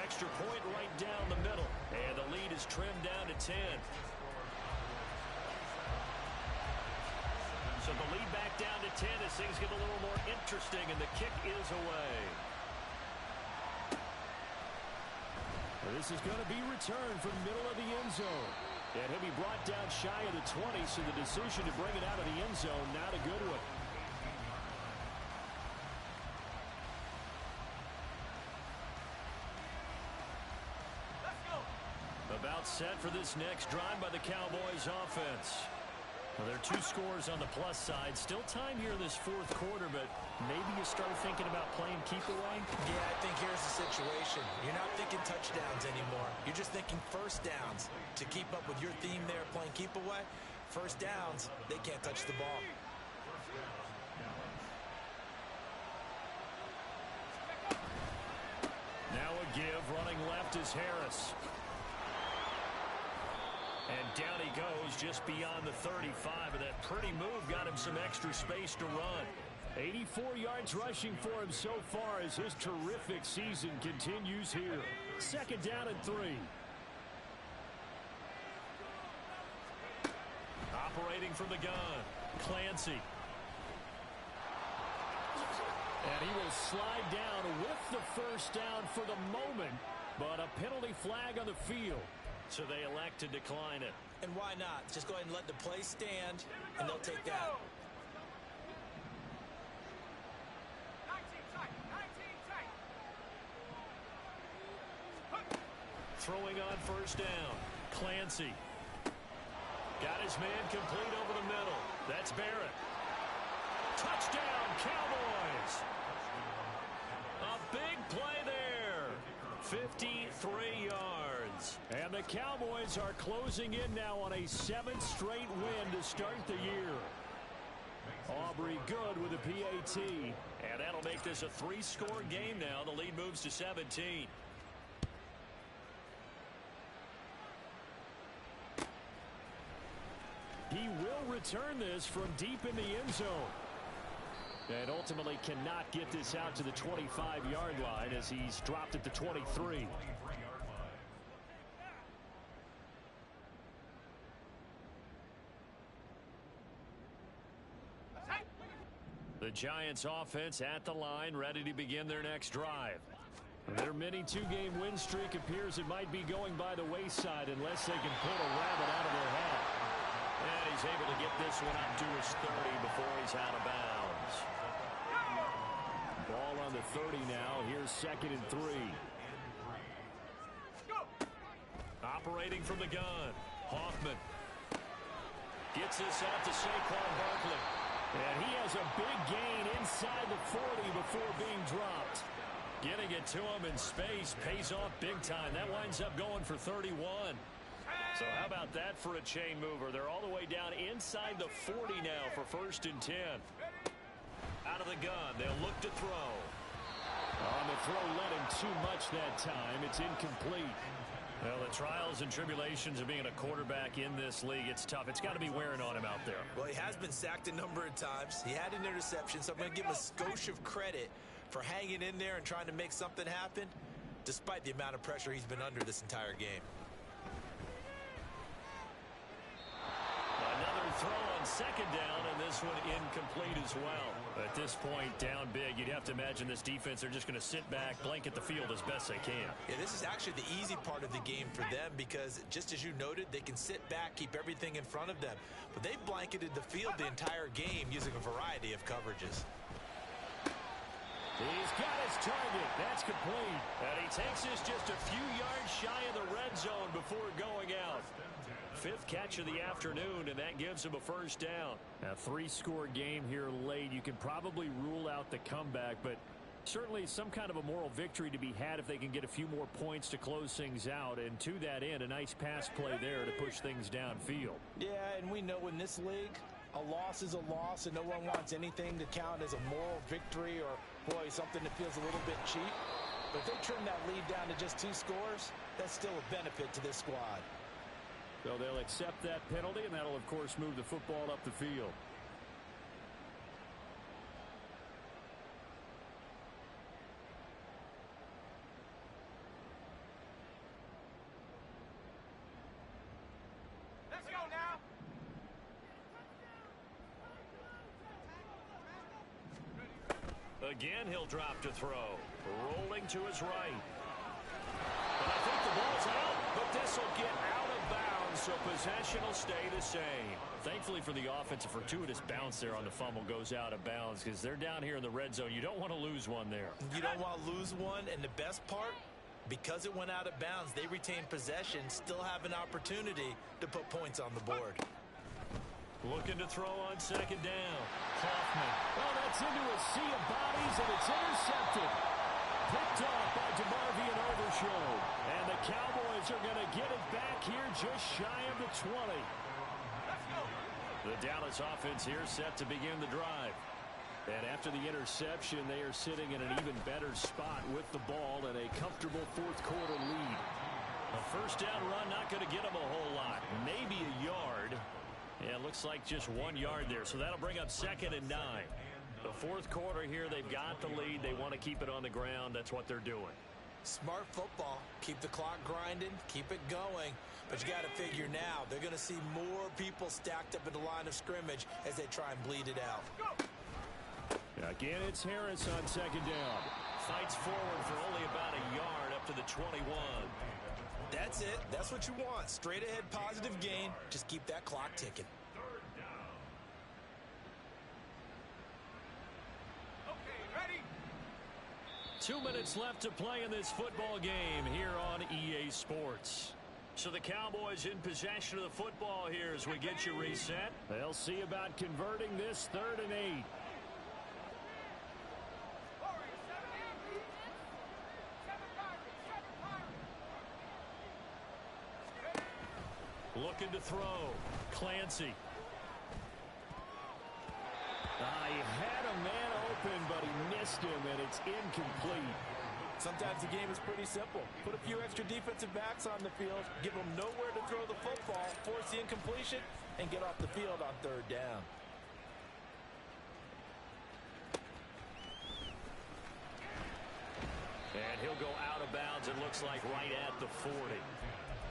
Extra point right down the middle. And the lead is trimmed down to 10. So the lead back down to 10 as things get a little more interesting, and the kick is away. Well, this is going to be returned from the middle of the end zone. And he'll be brought down shy of the 20, so the decision to bring it out of the end zone, not a good one. About set for this next drive by the Cowboys offense. Well, there are 2 scores on the plus side. Still time here in this fourth quarter, but maybe you start thinking about playing keep away? Yeah, I think here's the situation. You're not thinking touchdowns anymore. You're just thinking first downs. To keep up with your theme there, playing keep away, first downs, they can't touch the ball. Now a give, running left is Harris. And down he goes just beyond the 35, and that pretty move got him some extra space to run. 84 yards rushing for him so far as his terrific season continues here. 2nd down and 3. Operating from the gun, Clancy. And he will slide down with the first down for the moment, but a penalty flag on the field. So they elect to decline it. And why not? Just go ahead and let the play stand, and they'll take that. 19 tight. 19 tight. Throwing on first down, Clancy. Got his man complete over the middle. That's Barrett. Touchdown, Cowboys. A big play there. 53 yards. And the Cowboys are closing in now on a 7th straight win to start the year. Aubrey good with a PAT. And that'll make this a 3-score game now. The lead moves to 17. He will return this from deep in the end zone. And ultimately cannot get this out to the 25-yard line as he's dropped at the 23. The Giants offense at the line, ready to begin their next drive. Their mini 2-game win streak appears it might be going by the wayside unless they can pull a rabbit out of their hat. And he he's able to get this one up to his 30 before he's out of bounds. Ball on the 30 now. Here's 2nd and 3. Operating from the gun, Hoffman gets this out to Saquon Barkley. And he has a big gain inside the 40 before being dropped. Getting it to him in space pays off big time. That winds up going for 31. So how about that for a chain mover? They're all the way down inside the 40 now for 1st and 10. Out of the gun, they'll look to throw. On the throw, led him too much that time. It's incomplete. Well, the trials and tribulations of being a quarterback in this league, it's tough. It's got to be wearing on him out there. Well, he has been sacked a number of times. He had an interception, so I'm going to give him a skosh of credit for hanging in there and trying to make something happen, despite the amount of pressure he's been under this entire game. Another throw on 2nd down, and this one incomplete as well. At this point, down big, you'd have to imagine this defense are just going to sit back, blanket the field as best they can. Yeah, this is actually the easy part of the game for them because, just as you noted, they can sit back, keep everything in front of them. But they've blanketed the field the entire game using a variety of coverages. He's got his target. That's complete. And he takes this just a few yards shy of the red zone before going out. 5th catch of the afternoon, and that gives him a 1st down. A 3-score game here late. You can probably rule out the comeback, but certainly some kind of a moral victory to be had if they can get a few more points to close things out. And to that end, a nice pass play there to push things downfield. Yeah, and we know in this league, a loss is a loss, and no one wants anything to count as a moral victory or, boy, something that feels a little bit cheap. But if they trim that lead down to just 2 scores, that's still a benefit to this squad. So they'll accept that penalty, and that'll, of course, move the football up the field. Let's go now. Again, he'll drop to throw. Rolling to his right. And I think the ball's out, but this will get out of bounds, so possession will stay the same. Thankfully for the offense, a fortuitous bounce there on the fumble goes out of bounds because they're down here in the red zone. You don't want to lose one there. You don't want to lose one, and the best part, because it went out of bounds, they retain possession, still have an opportunity to put points on the board. Looking to throw on 2nd down. Hoffman. Oh, that's into a sea of bodies, and it's intercepted. Picked off by DeMarvion Overshow. And the Cowboys are going to get it back here just shy of the 20. Let's go. The Dallas offense here set to begin the drive. And after the interception, they are sitting in an even better spot with the ball and a comfortable 4th quarter lead. A 1st down run, not going to get them a whole lot. Maybe a yard. Yeah, it looks like just 1 yard there. So that'll bring up 2nd and 9. The 4th quarter here, they've got the lead. They want to keep it on the ground. That's what they're doing. Smart football. Keep the clock grinding. Keep it going. But you got to figure now, they're going to see more people stacked up in the line of scrimmage as they try and bleed it out. Again, it's Harris on 2nd down. Fights forward for only about a yard up to the 21. That's it. That's what you want. Straight ahead positive gain. Just keep that clock ticking. Okay, ready? 2 minutes left to play in this football game here on EA Sports. So the Cowboys in possession of the football here as we get you reset. They'll see about converting this 3rd and 8. Looking to throw. Clancy. He had a man open, but he missed him, and it's incomplete. Sometimes the game is pretty simple. Put a few extra defensive backs on the field, give them nowhere to throw the football, force the incompletion, and get off the field on 3rd down. And he'll go out of bounds, it looks like right at the 40.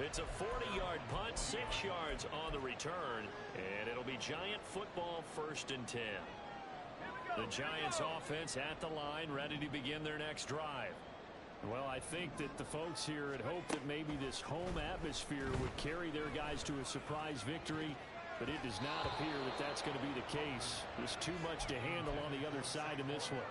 It's a 40-yard punt, 6 yards on the return, and it'll be Giant football 1st and 10. The Giants offense at the line, ready to begin their next drive. Well, I think that the folks here had hoped that maybe this home atmosphere would carry their guys to a surprise victory. but it does not appear that that's going to be the case. There's too much to handle on the other side in this one.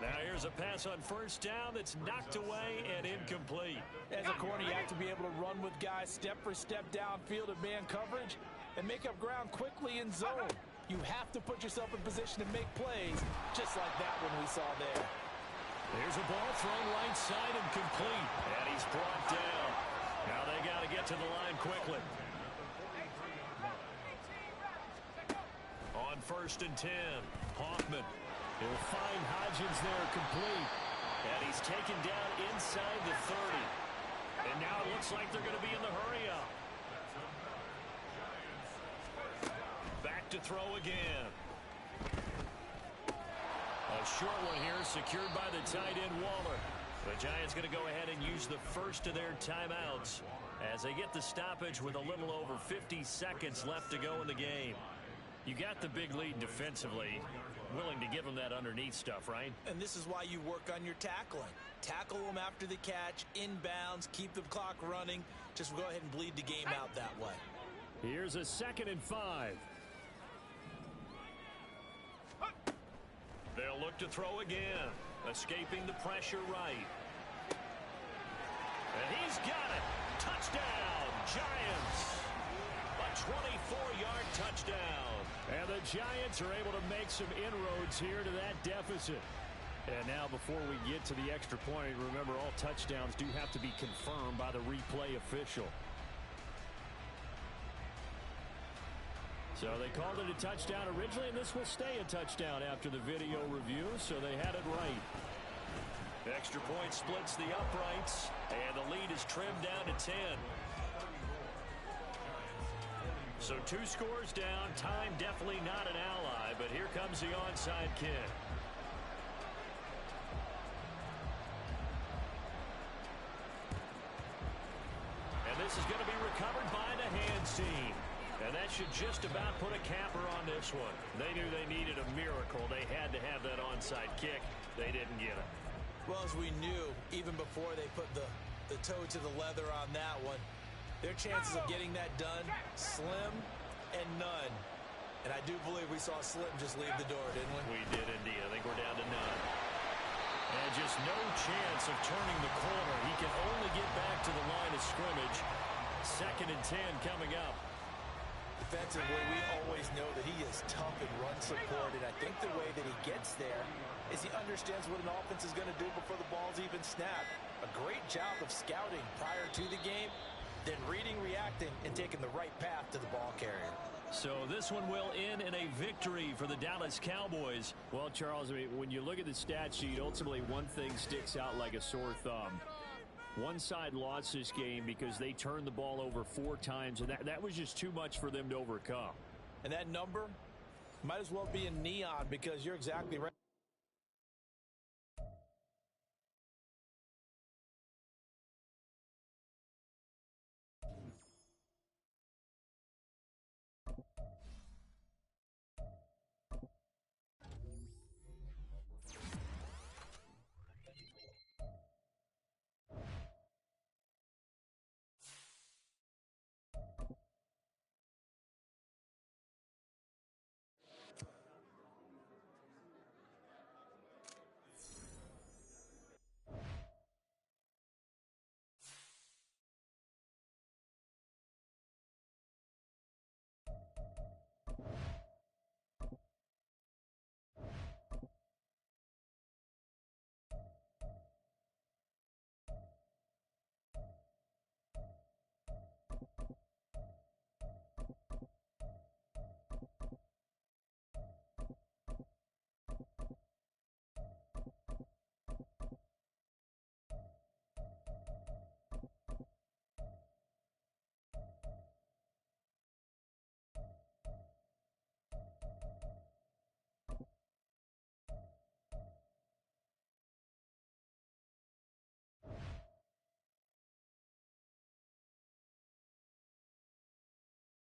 Now here's a pass on first down that's knocked away and incomplete. As a corner, you have to be able to run with guys step for step downfield in man coverage and make up ground quickly in zone. You have to put yourself in position to make plays, just like that one we saw there. Here's a ball thrown right side and complete. And he's brought down. Now they got to get to the line quickly. On 1st and 10, Hoffman. He'll find Hodgins there complete. And he's taken down inside the 30. And now it looks like they're going to be in the hurry-up. Back to throw again. A short one here secured by the tight end Waller. The Giants going to go ahead and use the first of their timeouts as they get the stoppage with a little over 50 seconds left to go in the game. You got the big lead defensively. Willing to give them that underneath stuff, right? And this is why you work on your tackling. Tackle them after the catch, inbounds, keep the clock running. Just go ahead and bleed the game out that way. Here's a 2nd and 5. They'll look to throw again. Escaping the pressure right. And he's got it. Touchdown, Giants. A 24-yard touchdown. And the Giants are able to make some inroads here to that deficit. And now before we get to the extra point, remember all touchdowns do have to be confirmed by the replay official. So they called it a touchdown originally, and this will stay a touchdown after the video review, so they had it right. Extra point splits the uprights, and the lead is trimmed down to 10. So 2 scores down, time definitely not an ally, but here comes the onside kick. And this is going to be recovered by the hands team. And that should just about put a capper on this one. They knew they needed a miracle. They had to have that onside kick. They didn't get it. Well, as we knew, even before they put the toe to the leather on that one, their chances of getting that done, slim and none. And I do believe we saw Slim just leave the door, didn't we? We did indeed. I think we're down to none. And just no chance of turning the corner. He can only get back to the line of scrimmage. 2nd and 10 coming up. Defensively, we always know that he is tough in run support, and I think the way that he gets there is he understands what an offense is going to do before the ball's even snapped. A great job of scouting prior to the game, then reading, reacting, and taking the right path to the ball carrier. So this one will end in a victory for the Dallas Cowboys. Well, Charles, I mean, when you look at the stat sheet, ultimately one thing sticks out like a sore thumb. One side lost this game because they turned the ball over 4 times, and that was just too much for them to overcome. And that number might as well be in neon because you're exactly right.